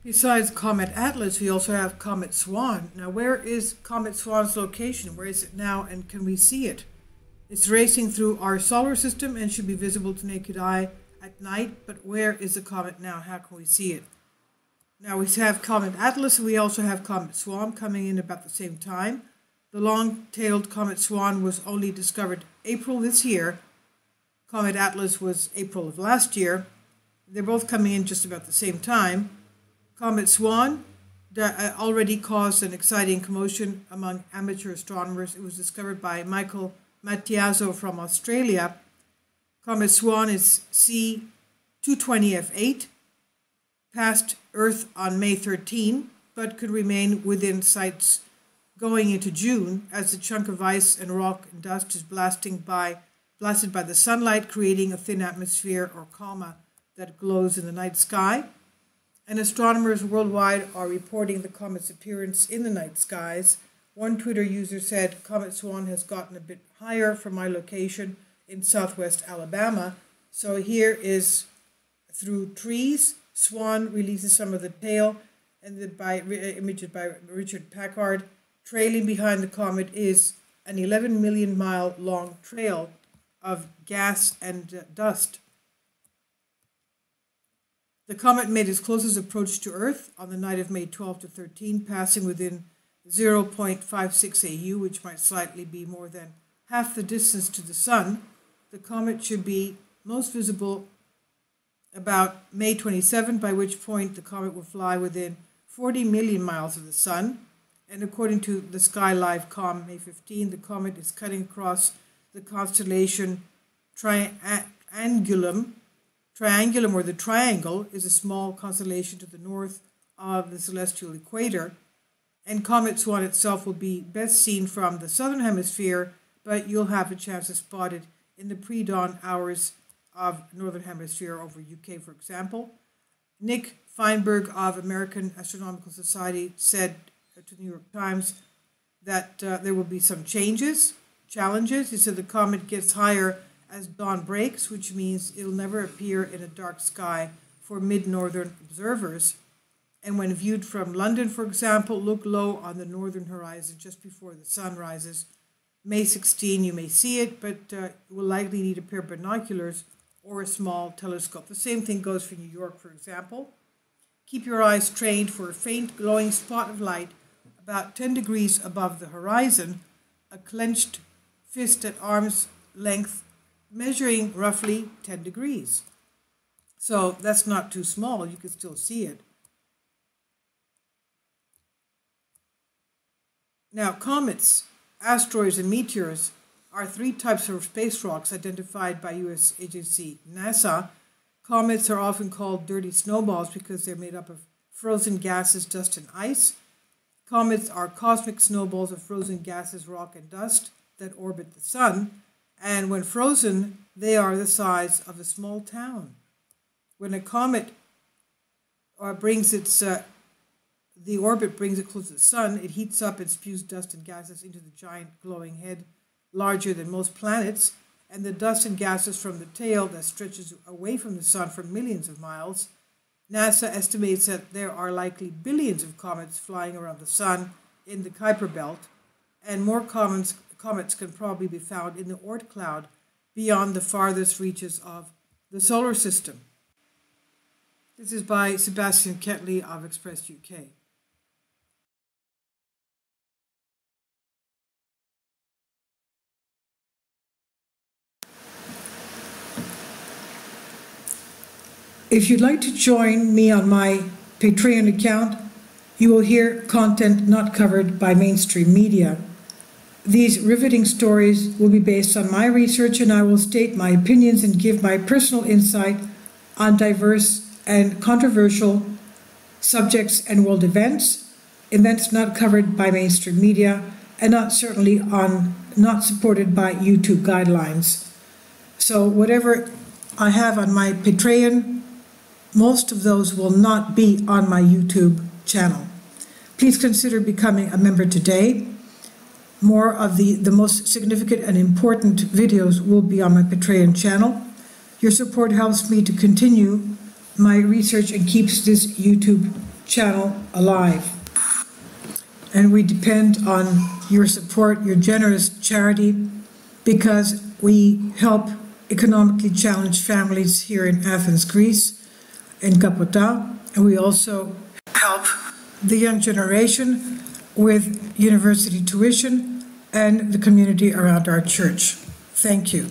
Besides Comet Atlas, we also have Comet SWAN. Now, where is Comet SWAN's location? Where is it now, and can we see it? It's racing through our solar system and should be visible to naked eye at night, but where is the comet now? How can we see it? Now, we have Comet Atlas, and we also have Comet SWAN coming in about the same time. The long-tailed Comet SWAN was only discovered April this year. Comet Atlas was April of last year. They're both coming in just about the same time. Comet SWAN already caused an exciting commotion among amateur astronomers. It was discovered by Michael Mattiazzo from Australia. Comet SWAN is C220F8, passed Earth on May 13, but could remain within sight going into June as a chunk of ice and rock and dust is blasted by the sunlight, creating a thin atmosphere or coma that glows in the night sky. And astronomers worldwide are reporting the comet's appearance in the night skies. One Twitter user said, Comet SWAN has gotten a bit higher from my location in southwest Alabama. So here is through trees. SWAN releases some of the tail, and imaged by Richard Packard. Trailing behind the comet is an 11 million mile long trail of gas and dust. The comet made its closest approach to Earth on the night of May 12 to 13, passing within 0.56 AU, which might slightly be more than half the distance to the Sun. The comet should be most visible about May 27, by which point the comet will fly within 40 million miles of the Sun. And according to the SkyLive.com, May 15, the comet is cutting across the constellation Triangulum. Triangulum, or the Triangle, is a small constellation to the north of the celestial equator, and Comet SWAN itself will be best seen from the southern hemisphere, but you'll have a chance to spot it in the pre-dawn hours of northern hemisphere over UK, for example. Nick Feinberg of American Astronomical Society said to the New York Times that there will be some challenges. He said the comet gets higher as dawn breaks, which means it'll never appear in a dark sky for mid-northern observers. And when viewed from London, for example, look low on the northern horizon just before the sun rises. May 16, you may see it, but you will likely need a pair of binoculars or a small telescope. The same thing goes for New York, for example. Keep your eyes trained for a faint glowing spot of light about 10 degrees above the horizon, a clenched fist at arm's length, measuring roughly 10 degrees. So that's not too small, you can still see it. Now, comets, asteroids, and meteors are three types of space rocks identified by U.S. agency NASA. Comets are often called dirty snowballs because they're made up of frozen gases, dust, and ice. Comets are cosmic snowballs of frozen gases, rock, and dust that orbit the sun. And when frozen, they are the size of a small town. When a comet brings its the orbit brings it close to the sun, it heats up and spews dust and gases into the giant glowing head, larger than most planets, and the dust and gases from the tail that stretches away from the sun for millions of miles. NASA estimates that there are likely billions of comets flying around the sun in the Kuiper Belt, and more comets can probably be found in the Oort cloud beyond the farthest reaches of the solar system. This is by Sebastian Ketley of Express UK. If you'd like to join me on my Patreon account, you will hear content not covered by mainstream media. These riveting stories will be based on my research, and I will state my opinions and give my personal insight on diverse and controversial subjects and world events not covered by mainstream media, and not supported by YouTube guidelines. So whatever I have on my Patreon, most of those will not be on my YouTube channel. Please consider becoming a member today. More of the most significant and important videos will be on my Patreon channel. Your support helps me to continue my research and keeps this YouTube channel alive. And we depend on your support, your generous charity, because we help economically challenged families here in Athens, Greece, in Kapota, and we also help the young generation with university tuition and the community around our church. Thank you.